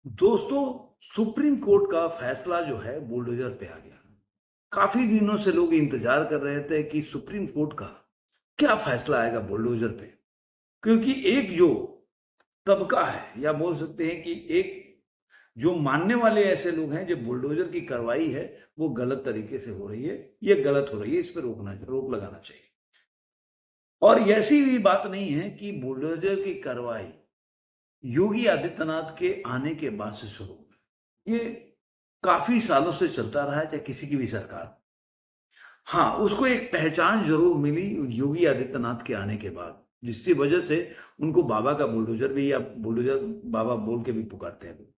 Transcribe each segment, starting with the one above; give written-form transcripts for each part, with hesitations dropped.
दोस्तों, supreme court का फैसला जो है बुलडोजर पे आ गया। काफी दिनों से लोग इंतजार कर रहे थे कि सुप्रीम कोर्ट का क्या फैसला आएगा बुलडोजर पे। क्योंकि एक जो तबका है या बोल सकते हैं कि एक जो मानने वाले ऐसे लोग हैं जो बुलडोजर की कार्रवाई है वो गलत तरीके से हो रही है, ये गलत हो रही है, इस पर रोक लगाना चाहिए। और ऐसी भी बात नहीं है कि बुलडोजर की कार्रवाई योगी आदित्यनाथ के आने के बाद से शुरू हुई। ये काफी सालों से चलता रहा है, चाहे किसी की भी सरकार। हाँ, उसको एक पहचान जरूर मिली योगी आदित्यनाथ के आने के बाद, जिसकी वजह से उनको बाबा का बुलडोजर भी या बुलडोजर बाबा बोल के भी पुकारते हैं।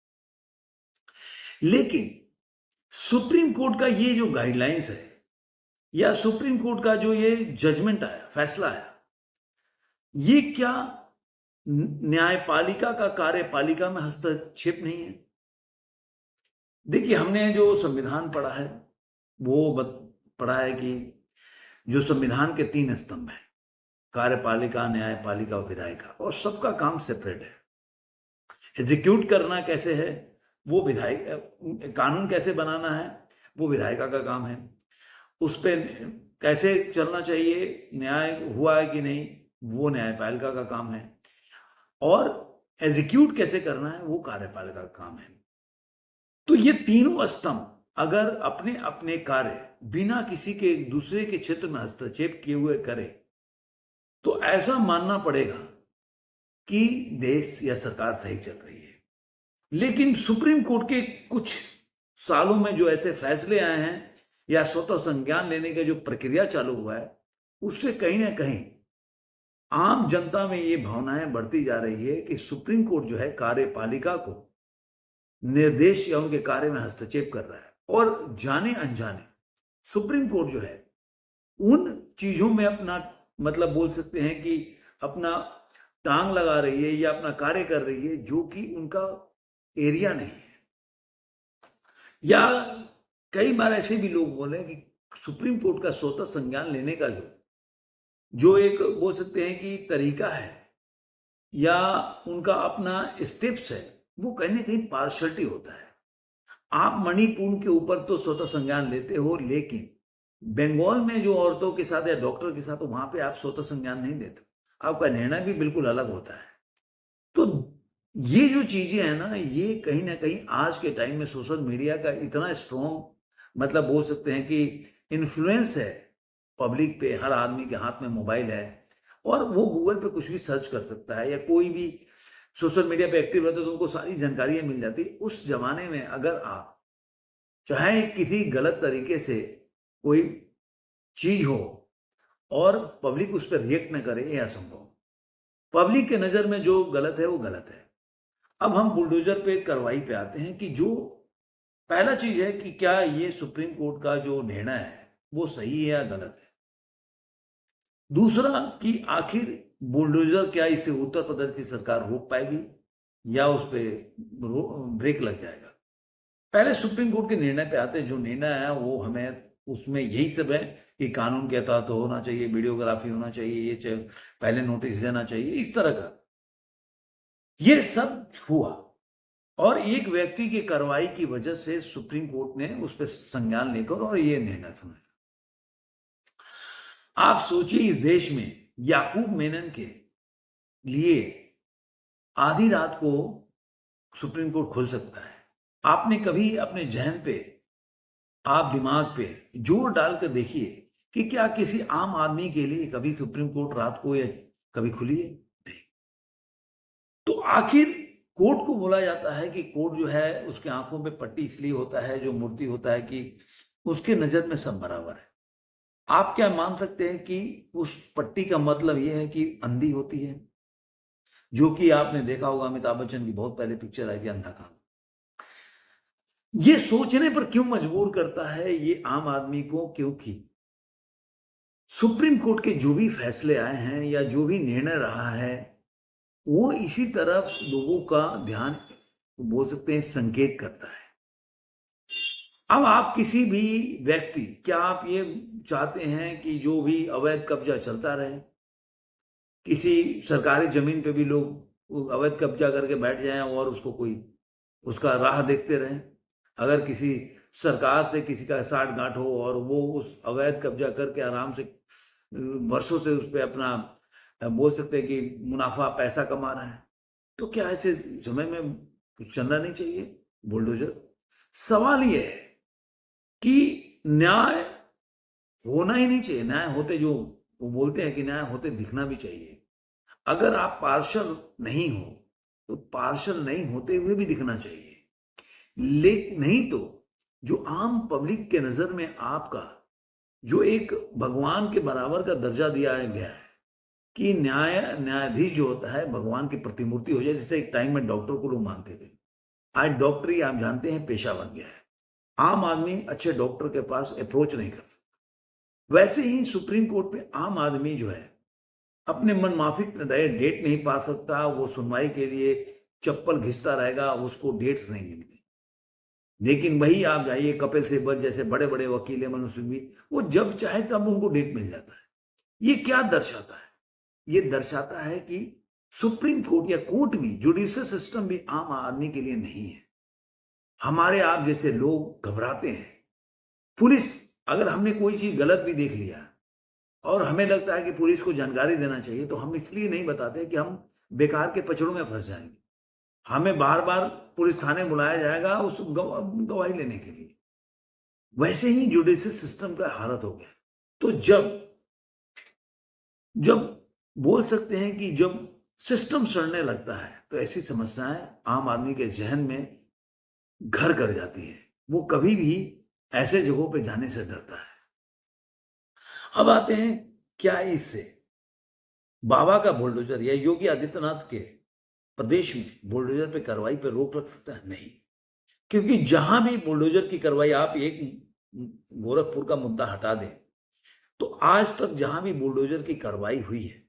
लेकिन सुप्रीम कोर्ट का ये जो गाइडलाइंस है या सुप्रीम कोर्ट का जो ये जजमेंट आया, फैसला आया, ये क्या न्यायपालिका का कार्यपालिका में हस्तक्षेप नहीं है? देखिए, हमने जो संविधान पढ़ा है वो पढ़ा है कि जो संविधान के 3 स्तंभ हैं, कार्यपालिका, न्यायपालिका और विधायिका, और सबका काम सेपरेट है। एग्जीक्यूट करना कैसे है वो विधायक, कानून कैसे बनाना है वो विधायिका का काम है। उस पर कैसे चलना चाहिए, न्याय हुआ है कि नहीं, वो न्यायपालिका का काम है। और एग्जीक्यूट कैसे करना है वो कार्यपालिका का काम है। तो ये तीनों स्तंभ अगर अपने अपने कार्य बिना किसी के दूसरे के क्षेत्र में हस्तक्षेप किए हुए करे तो ऐसा मानना पड़ेगा कि देश या सरकार सही चल रही है। लेकिन सुप्रीम कोर्ट के कुछ सालों में जो ऐसे फैसले आए हैं या स्वतः संज्ञान लेने का जो प्रक्रिया चालू हुआ है, उससे कहीं ना कहीं आम जनता में ये भावनाएं बढ़ती जा रही है कि सुप्रीम कोर्ट जो है कार्यपालिका को निर्देश या उनके कार्य में हस्तक्षेप कर रहा है। और जाने अनजाने सुप्रीम कोर्ट जो है उन चीजों में अपना, मतलब बोल सकते हैं कि अपना टांग लगा रही है या अपना कार्य कर रही है जो कि उनका एरिया नहीं है। या कई बार ऐसे भी लोग बोले कि सुप्रीम कोर्ट का स्वतः संज्ञान लेने का जो जो एक बोल सकते हैं कि तरीका है या उनका अपना स्टेप्स है, वो कहीं ना कहीं पार्शलिटी होता है। आप मणिपुर के ऊपर तो स्वतः संज्ञान लेते हो, लेकिन बंगाल में जो औरतों के साथ या डॉक्टर के साथ, वहां पे आप स्वतः संज्ञान नहीं लेते हो। आपका निर्णय भी बिल्कुल अलग होता है। तो ये जो चीजें हैं ना, ये कहीं ना कहीं आज के टाइम में सोशल मीडिया का इतना स्ट्रॉन्ग, मतलब बोल सकते हैं कि इन्फ्लुएंस है पब्लिक पे। हर आदमी के हाथ में मोबाइल है और वो गूगल पे कुछ भी सर्च कर सकता है या कोई भी सोशल मीडिया पे एक्टिव रहता है तो उनको सारी जानकारियां मिल जाती। उस जमाने में अगर आप चाहे किसी गलत तरीके से कोई चीज हो और पब्लिक उस पर रिएक्ट न करे, यह असंभव। पब्लिक के नजर में जो गलत है वो गलत है। अब हम बुलडोजर पे कार्रवाई पे आते हैं कि जो पहला चीज है कि क्या ये सुप्रीम कोर्ट का जो निर्णय है वो सही है या गलत है। दूसरा कि आखिर बुलडोजर, क्या इसे उत्तर प्रदेश की सरकार रोक पाएगी या उस पर ब्रेक लग जाएगा। पहले सुप्रीम कोर्ट के निर्णय पे आते हैं। जो निर्णय है वो हमें उसमें यही सब है कि कानून के तहत होना चाहिए, वीडियोग्राफी होना चाहिए, ये पहले नोटिस देना चाहिए, इस तरह का ये सब हुआ। और एक व्यक्ति की कार्रवाई की वजह से सुप्रीम कोर्ट ने उस पर संज्ञान लेकर और ये निर्णय सुनाया। आप सोचिए, इस देश में याकूब मेनन के लिए आधी रात को सुप्रीम कोर्ट खुल सकता है। आपने कभी अपने जहन पे, आप दिमाग पे जोर डालकर देखिए कि क्या किसी आम आदमी के लिए कभी सुप्रीम कोर्ट रात को या कभी खुली है? नहीं। तो आखिर कोर्ट को बोला जाता है कि कोर्ट जो है उसके आंखों में पट्टी इसलिए होता है, जो मूर्ति होता है, कि उसके नजर में सब बराबर है। आप क्या मान सकते हैं कि उस पट्टी का मतलब यह है कि अंधी होती है, जो कि आपने देखा होगा अमिताभ बच्चन की बहुत पहले पिक्चर आई थी अंधा कान। ये सोचने पर क्यों मजबूर करता है ये आम आदमी को? क्योंकि सुप्रीम कोर्ट के जो भी फैसले आए हैं या जो भी निर्णय रहा है वो इसी तरफ लोगों का ध्यान, बोल सकते हैं, संकेत करता है। अब आप किसी भी व्यक्ति, क्या आप ये चाहते हैं कि जो भी अवैध कब्जा चलता रहे, किसी सरकारी जमीन पे भी लोग अवैध कब्जा करके बैठ जाएं और उसको कोई उसका राह देखते रहें। अगर किसी सरकार से किसी का साठ गांठ हो और वो उस अवैध कब्जा करके आराम से वर्षों से उस पर अपना बोल सकते हैं कि मुनाफा पैसा कमा रहा है, तो क्या ऐसे समय में कुछ चलना नहीं चाहिए बुलडोजर? सवाल ये है कि न्याय होना ही नहीं चाहिए। न्याय होते, जो वो बोलते हैं कि न्याय होते दिखना भी चाहिए। अगर आप पार्शल नहीं हो तो पार्शल नहीं होते हुए भी दिखना चाहिए। लेकिन नहीं तो जो आम पब्लिक के नजर में आपका जो एक भगवान के बराबर का दर्जा दिया गया है कि न्यायाधीश जो होता है भगवान की प्रतिमूर्ति हो जाए, जैसे एक टाइम में डॉक्टर को लोग मानते थे, आज डॉक्टरी आप जानते हैं पेशा बन गया है। आम आदमी अच्छे डॉक्टर के पास अप्रोच नहीं कर सकता। वैसे ही सुप्रीम कोर्ट पे आम आदमी जो है अपने मन माफिक डेट नहीं पा सकता, वो सुनवाई के लिए चप्पल घिसता रहेगा, उसको डेट्स नहीं मिलती। लेकिन वही आप जाइए कपिल सिब्बल जैसे बड़े बड़े वकील है, मनुष्य भी, वो जब चाहे तब उनको डेट मिल जाता है। ये क्या दर्शाता है? ये दर्शाता है कि सुप्रीम कोर्ट या कोर्ट भी, जुडिशियल सिस्टम भी आम आदमी के लिए नहीं है। हमारे आप जैसे लोग घबराते हैं। पुलिस, अगर हमने कोई चीज गलत भी देख लिया और हमें लगता है कि पुलिस को जानकारी देना चाहिए, तो हम इसलिए नहीं बताते कि हम बेकार के पचड़ों में फंस जाएंगे। हमें बार बार पुलिस थाने बुलाया जाएगा उस गवाही लेने के लिए। वैसे ही जुडिशियल सिस्टम का हालत हो गया। तो जब बोल सकते हैं कि जब सिस्टम सड़ने लगता है तो ऐसी समस्याएं आम आदमी के जहन में घर कर जाती है। वो कभी भी ऐसे जगहों पे जाने से डरता है। अब आते हैं, क्या इससे बाबा का बुलडोजर या योगी आदित्यनाथ के प्रदेश में बुलडोजर पे कार्रवाई पे रोक लग सकता है? नहीं, क्योंकि जहां भी बुलडोजर की कार्रवाई, आप एक गोरखपुर का मुद्दा हटा दें तो आज तक जहां भी बुलडोजर की कार्रवाई हुई है,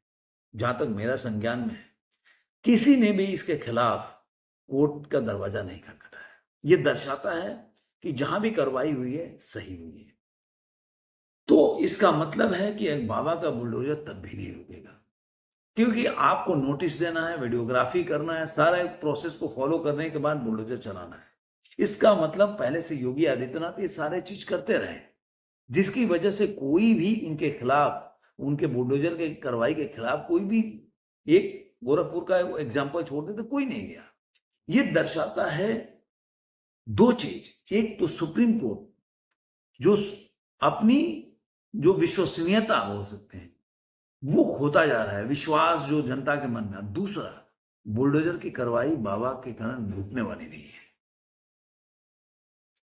जहां तक मेरा संज्ञान में है, किसी ने भी इसके खिलाफ कोर्ट का दरवाजा नहीं खटखटाया। यह दर्शाता है कि जहां भी कार्रवाई हुई है सही हुई है। तो इसका मतलब है कि एक बाबा का बुलडोजर तब भी नहीं रुकेगा, क्योंकि आपको नोटिस देना है, वीडियोग्राफी करना है, सारा प्रोसेस को फॉलो करने के बाद बुलडोजर चलाना है। इसका मतलब पहले से योगी आदित्यनाथ ये सारे चीज करते रहे, जिसकी वजह से कोई भी इनके खिलाफ, उनके बुलडोजर के कार्रवाई के खिलाफ कोई भी, एक गोरखपुर का एग्जाम्पल छोड़ दे तो कोई नहीं गया। ये दर्शाता है दो चीज। एक तो सुप्रीम कोर्ट जो अपनी जो विश्वसनीयता बोल सकते हैं वो खोता जा रहा है, विश्वास जो जनता के मन में। दूसरा, बुलडोजर की कार्रवाई बाबा के कारण रुकने वाली नहीं है।